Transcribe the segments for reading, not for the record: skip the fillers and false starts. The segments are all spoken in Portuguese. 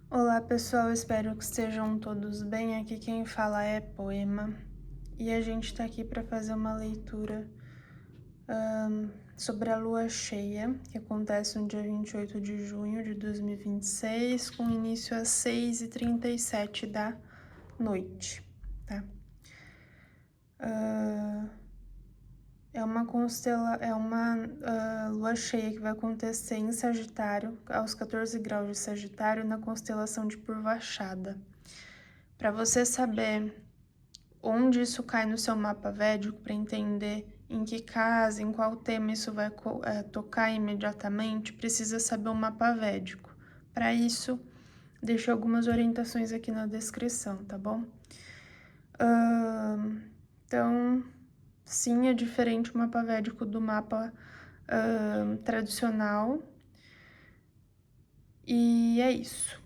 Olá pessoal, espero que estejam todos bem. Aqui quem fala é Poema e a gente tá aqui para fazer uma leitura sobre a lua cheia, que acontece no dia 28 de junho de 2026, com início às 6h37 da noite, tá? É uma lua cheia que vai acontecer em Sagitário, aos 14 graus de Sagitário, na constelação de Purvashada. Para você saber onde isso cai no seu mapa védico, para entender em que casa, em qual tema isso vai tocar imediatamente, precisa saber o mapa védico. Para isso, deixo algumas orientações aqui na descrição, tá bom? Então, sim, é diferente o mapa védico do mapa tradicional. E é isso.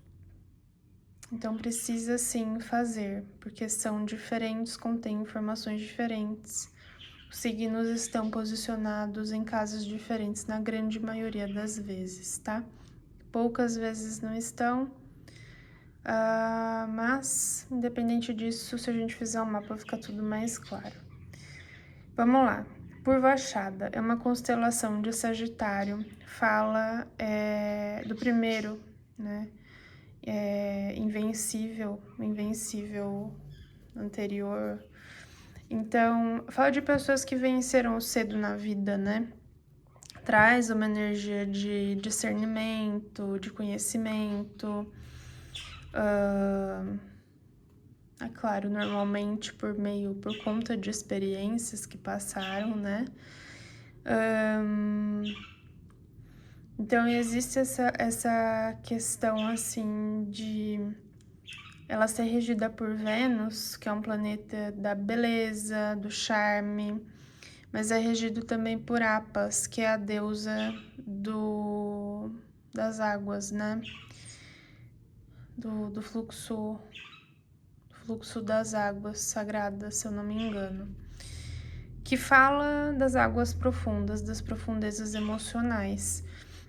Então, precisa sim fazer, porque são diferentes, contêm informações diferentes. Os signos estão posicionados em casas diferentes na grande maioria das vezes, tá? Poucas vezes não estão, mas independente disso, se a gente fizer um mapa, fica tudo mais claro. Vamos lá. Purvashada é uma constelação de Sagitário, fala do primeiro, né? Invencível anterior. Então, fala de pessoas que venceram cedo na vida, né? Traz uma energia de discernimento, de conhecimento. É claro, normalmente por conta de experiências que passaram, né? Então, existe essa questão, assim, de ela ser regida por Vênus, que é um planeta da beleza, do charme, mas é regido também por Apas, que é a deusa das águas, né? Do fluxo das águas sagradas, se eu não me engano. Que fala das águas profundas, das profundezas emocionais.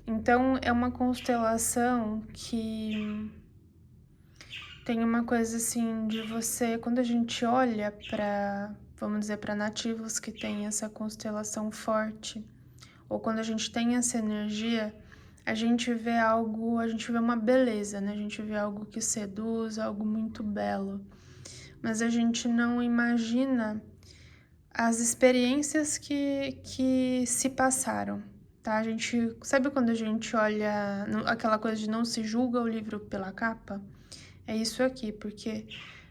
Então, é uma constelação que tem uma coisa assim de você, quando a gente olha para, vamos dizer, para nativos que têm essa constelação forte, ou quando a gente tem essa energia, a gente vê uma beleza, né? A gente vê algo que seduz, algo muito belo. Mas a gente não imagina as experiências que se passaram, tá? A gente, sabe quando a gente olha aquela coisa de não se julga o livro pela capa? É isso aqui, porque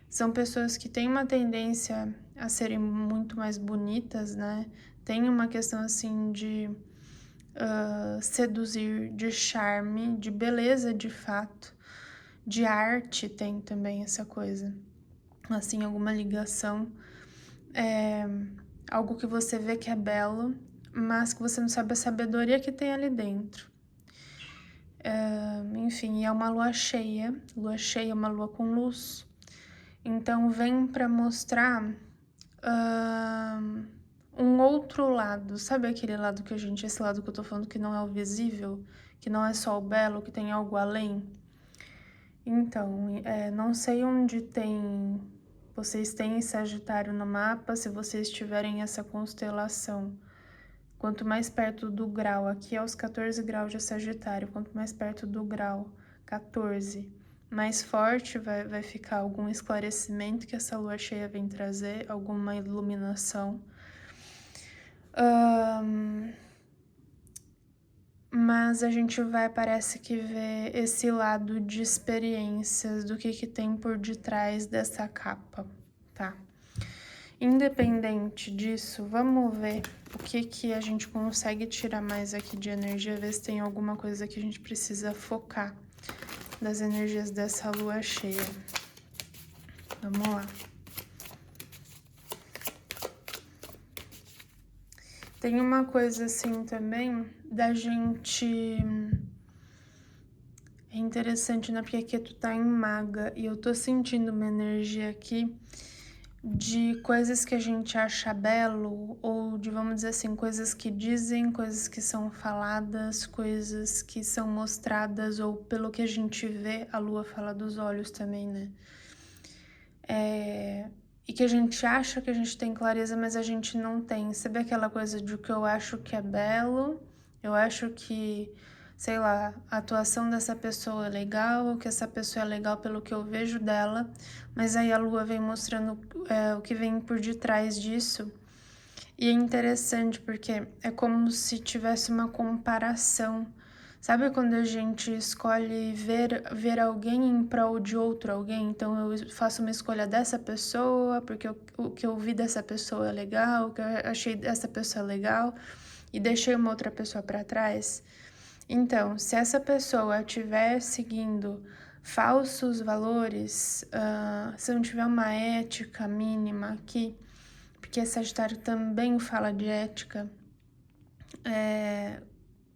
são pessoas que têm uma tendência a serem muito mais bonitas, né? Tem uma questão assim de seduzir, de charme, de beleza de fato, de arte tem também essa coisa. Assim, alguma ligação, algo que você vê que é belo, mas que você não sabe a sabedoria que tem ali dentro. Enfim, é uma lua cheia é uma lua com luz, então vem para mostrar um outro lado, sabe aquele lado que esse lado que eu tô falando que não é o visível, que não é só o belo, que tem algo além? Então, não sei onde vocês têm Sagitário no mapa, se vocês tiverem essa constelação. Quanto mais perto do grau, aqui é os 14 graus de Sagitário, quanto mais perto do grau 14, mais forte vai ficar algum esclarecimento que essa lua cheia vem trazer, alguma iluminação. Mas a gente parece que ver esse lado de experiências, do que tem por detrás dessa capa, tá? Independente disso, vamos ver o que a gente consegue tirar mais aqui de energia, ver se tem alguma coisa que a gente precisa focar das energias dessa lua cheia. Vamos lá. Tem uma coisa assim também da gente... É interessante, né? Porque aqui tu tá em maga e eu tô sentindo uma energia aqui de coisas que a gente acha belo, ou de, vamos dizer assim, coisas que dizem, coisas que são faladas, coisas que são mostradas, ou pelo que a gente vê, a lua fala dos olhos também, né? E que a gente acha que a gente tem clareza, mas a gente não tem. Sabe aquela coisa de que eu acho que é belo, eu acho que, sei lá, a atuação dessa pessoa é legal, ou que essa pessoa é legal pelo que eu vejo dela, mas aí a lua vem mostrando o que vem por detrás disso. E é interessante porque é como se tivesse uma comparação. Sabe quando a gente escolhe ver alguém em prol de outro alguém? Então eu faço uma escolha dessa pessoa, porque o que eu vi dessa pessoa é legal, o que eu achei dessa pessoa é legal, e deixei uma outra pessoa para trás. Então, se essa pessoa estiver seguindo falsos valores, se não tiver uma ética mínima aqui, porque Sagitário também fala de ética,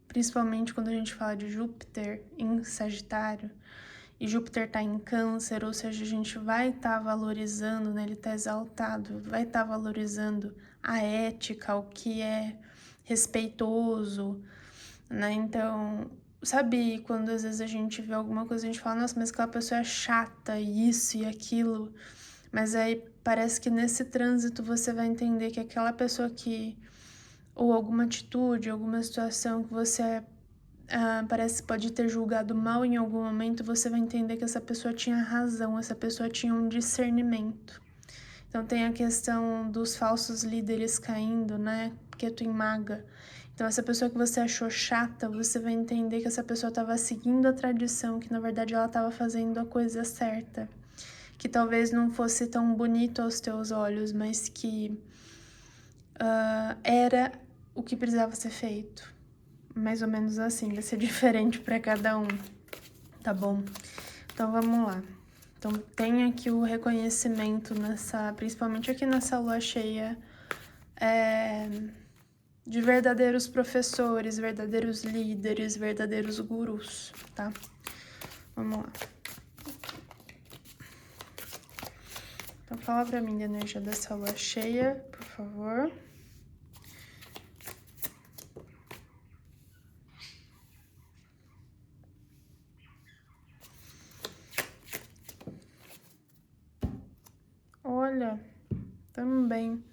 principalmente quando a gente fala de Júpiter em Sagitário, e Júpiter está em Câncer, ou seja, a gente vai estar valorizando, né, ele está exaltado, vai estar valorizando a ética, o que é respeitoso, né? Então, sabe quando às vezes a gente vê alguma coisa, a gente fala, nossa, mas aquela pessoa é chata, isso e aquilo, mas aí parece que nesse trânsito você vai entender que aquela pessoa que, ou alguma atitude, alguma situação que você parece que pode ter julgado mal em algum momento, você vai entender que essa pessoa tinha razão, essa pessoa tinha um discernimento. Então tem a questão dos falsos líderes caindo, né? Ketu em Maga. Então essa pessoa que você achou chata, você vai entender que essa pessoa estava seguindo a tradição, que na verdade ela estava fazendo a coisa certa. Que talvez não fosse tão bonito aos teus olhos, mas que era o que precisava ser feito. Mais ou menos assim, vai ser diferente para cada um, tá bom? Então vamos lá. Então tem aqui o reconhecimento principalmente aqui nessa lua cheia, de verdadeiros professores, verdadeiros líderes, verdadeiros gurus, tá? Vamos lá. Então fala pra mim da energia dessa lua cheia, por favor. Olha, também.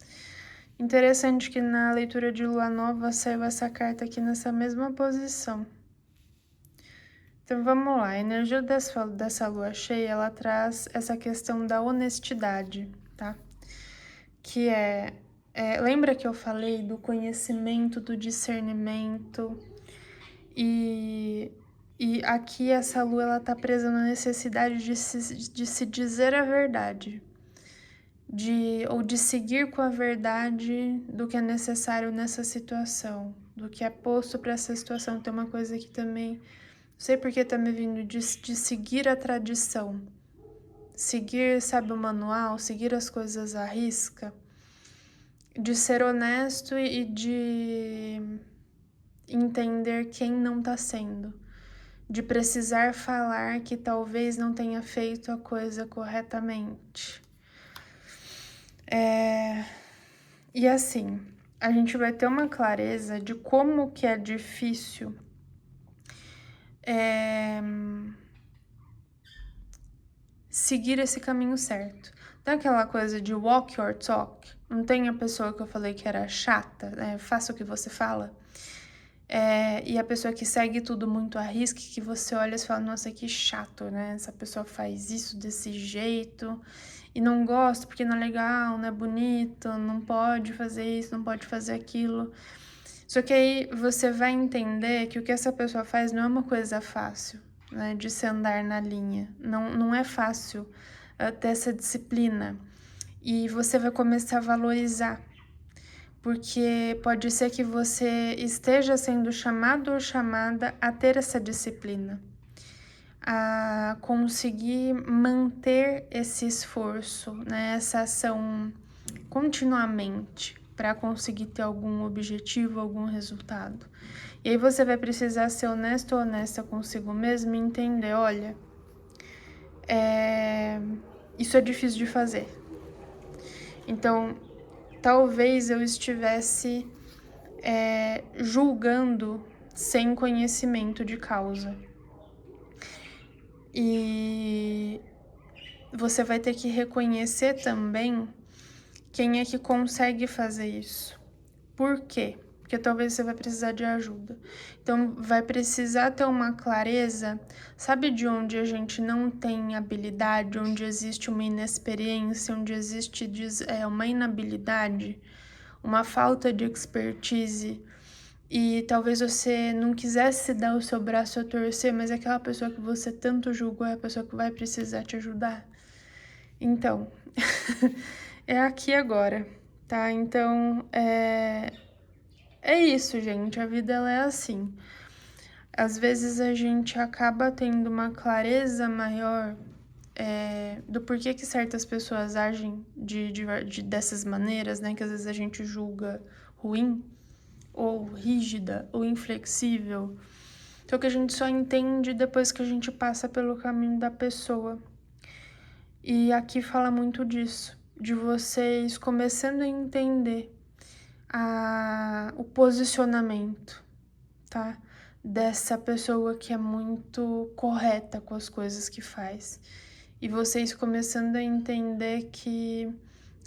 Interessante que na leitura de lua nova saiu essa carta aqui nessa mesma posição. Então vamos lá, a energia dessa lua cheia, ela traz essa questão da honestidade, tá? Que lembra que eu falei do conhecimento, do discernimento, e aqui essa lua, ela tá presa na necessidade de se dizer a verdade, ou de seguir com a verdade do que é necessário nessa situação, do que é posto para essa situação. Tem uma coisa aqui também, não sei porque tá me vindo, de seguir a tradição, seguir, sabe, o manual, seguir as coisas à risca, de ser honesto e de entender quem não tá sendo, de precisar falar que talvez não tenha feito a coisa corretamente. E assim, a gente vai ter uma clareza de como que é difícil seguir esse caminho certo. Tem aquela coisa de walk your talk. Não tem a pessoa que eu falei que era chata, né? Faça o que você fala. E a pessoa que segue tudo muito à risca, que você olha e fala, nossa, que chato, né? Essa pessoa faz isso desse jeito e não gosta porque não é legal, não é bonito, não pode fazer isso, não pode fazer aquilo. Só que aí você vai entender que o que essa pessoa faz não é uma coisa fácil, né? De se andar na linha. Não é fácil ter essa disciplina. E você vai começar a valorizar, porque pode ser que você esteja sendo chamado ou chamada a ter essa disciplina, a conseguir manter esse esforço, né, essa ação continuamente para conseguir ter algum objetivo, algum resultado. E aí você vai precisar ser honesto ou honesta consigo mesmo e entender, olha, isso é difícil de fazer. Então, talvez eu estivesse julgando sem conhecimento de causa. E você vai ter que reconhecer também quem é que consegue fazer isso. Por quê? Porque talvez você vai precisar de ajuda. Então, vai precisar ter uma clareza. Sabe de onde a gente não tem habilidade, onde existe uma inexperiência, onde existe uma inabilidade, uma falta de expertise, e talvez você não quisesse dar o seu braço a torcer, mas aquela pessoa que você tanto julgou é a pessoa que vai precisar te ajudar. Então, é aqui agora, tá? Então, é isso, gente. A vida, ela é assim. Às vezes a gente acaba tendo uma clareza maior do porquê que certas pessoas agem dessas maneiras, né? Que às vezes a gente julga ruim, ou rígida, ou inflexível. Só que a gente só entende depois que a gente passa pelo caminho da pessoa. E aqui fala muito disso, de vocês começando a entender o posicionamento, tá? Dessa pessoa que é muito correta com as coisas que faz. E vocês começando a entender que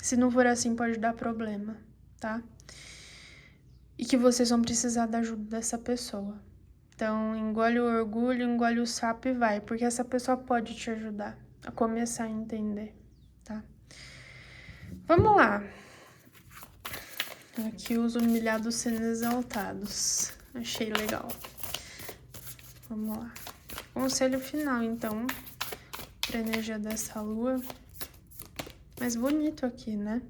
se não for assim pode dar problema, tá? E que vocês vão precisar da ajuda dessa pessoa. Então, engole o orgulho, engole o sapo e vai, porque essa pessoa pode te ajudar a começar a entender, tá? Vamos lá. Aqui os humilhados sendo exaltados. Achei legal. Vamos lá. Conselho final, então, pra energia dessa lua. Mais bonito aqui, né?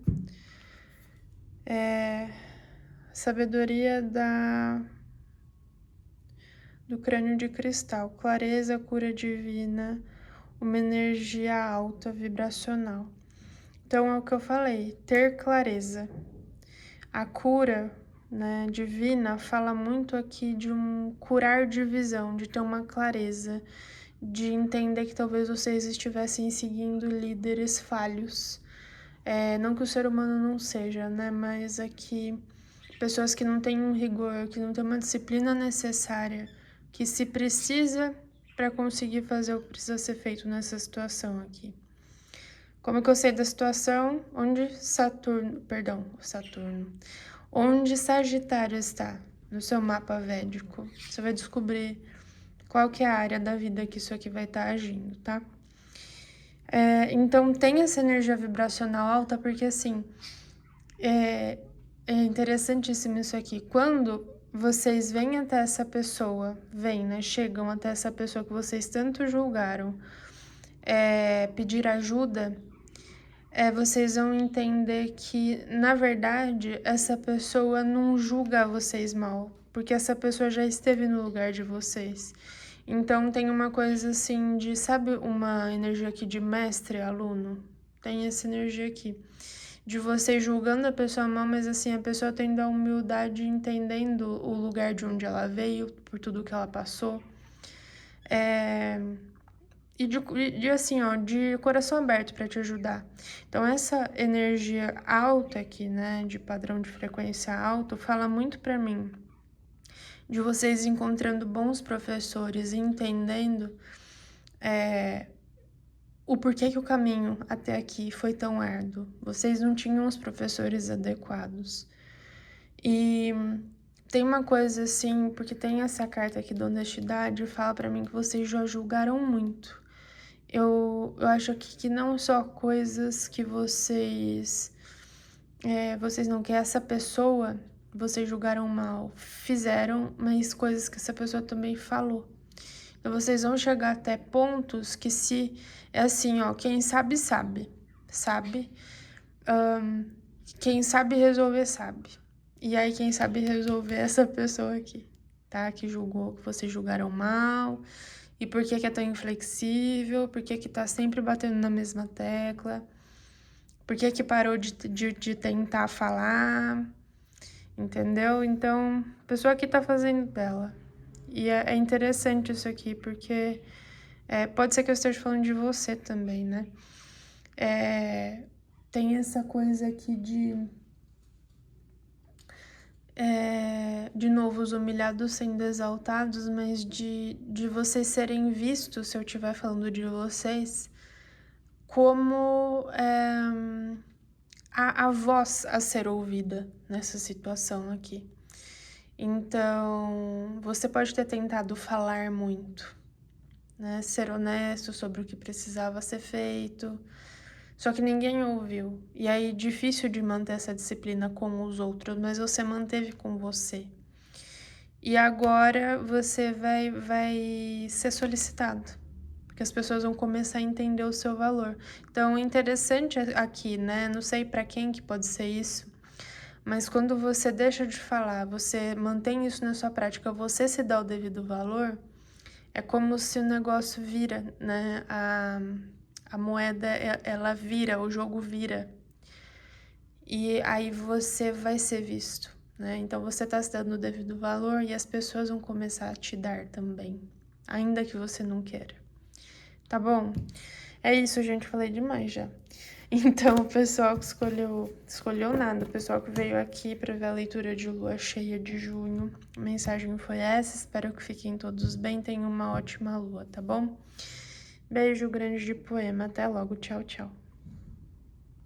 Sabedoria do crânio de cristal. Clareza, cura divina, uma energia alta, vibracional. Então, é o que eu falei, ter clareza. A cura, né, divina fala muito aqui de um curar de visão, de ter uma clareza, de entender que talvez vocês estivessem seguindo líderes falhos. Não que o ser humano não seja, né, mas aqui pessoas que não têm um rigor, que não têm uma disciplina necessária, que se precisa para conseguir fazer o que precisa ser feito nessa situação aqui. Como que eu sei da situação? Onde Onde Sagitário está no seu mapa védico. Você vai descobrir qual que é a área da vida que isso aqui vai estar agindo, tá? Então, tem essa energia vibracional alta, porque assim, é interessantíssimo isso aqui. Quando vocês vêm até essa pessoa, chegam até essa pessoa que vocês tanto julgaram, pedir ajuda, vocês vão entender que, na verdade, essa pessoa não julga vocês mal, porque essa pessoa já esteve no lugar de vocês. Então, tem uma coisa assim de, sabe, uma energia aqui de mestre-aluno? Tem essa energia aqui. De você julgando a pessoa mal, mas assim, a pessoa tendo a humildade, entendendo o lugar de onde ela veio, por tudo que ela passou. E de coração aberto para te ajudar. Então, essa energia alta aqui, né, de padrão de frequência alto, fala muito para mim de vocês encontrando bons professores e entendendo o porquê que o caminho até aqui foi tão árduo. Vocês não tinham os professores adequados. E tem uma coisa assim, porque tem essa carta aqui da honestidade, fala para mim que vocês já julgaram muito. Eu acho que não só coisas que vocês não, que essa pessoa, vocês julgaram mal, fizeram, mas coisas que essa pessoa também falou. Então, vocês vão chegar até pontos que é assim, ó, quem sabe, sabe. Quem sabe resolver, sabe. E aí, quem sabe resolver é essa pessoa aqui, tá? Que julgou, que vocês julgaram mal. E por que é tão inflexível? Por que tá sempre batendo na mesma tecla? Por que parou de tentar falar? Entendeu? Então, a pessoa aqui tá fazendo dela. E é interessante isso aqui, porque pode ser que eu esteja falando de você também, né? tem essa coisa aqui de novo, os humilhados sendo exaltados, mas de vocês serem vistos, se eu estiver falando de vocês, como a voz a ser ouvida nessa situação aqui. Então, você pode ter tentado falar muito, né? Ser honesto sobre o que precisava ser feito, só que ninguém ouviu. E aí, difícil de manter essa disciplina com os outros, mas você manteve com você. E agora você vai ser solicitado, porque as pessoas vão começar a entender o seu valor. Então, interessante aqui, né? Não sei para quem que pode ser isso, mas quando você deixa de falar, você mantém isso na sua prática, você se dá o devido valor, é como se o negócio vira, né? A moeda, ela vira, o jogo vira. E aí você vai ser visto, né? Então você tá se dando o devido valor e as pessoas vão começar a te dar também, ainda que você não queira. Tá bom? É isso, gente, falei demais já. Então, o pessoal que escolheu nada, o pessoal que veio aqui para ver a leitura de lua cheia de junho, a mensagem foi essa, espero que fiquem todos bem, tenham uma ótima lua, tá bom? Beijo grande de poema, até logo, tchau, tchau.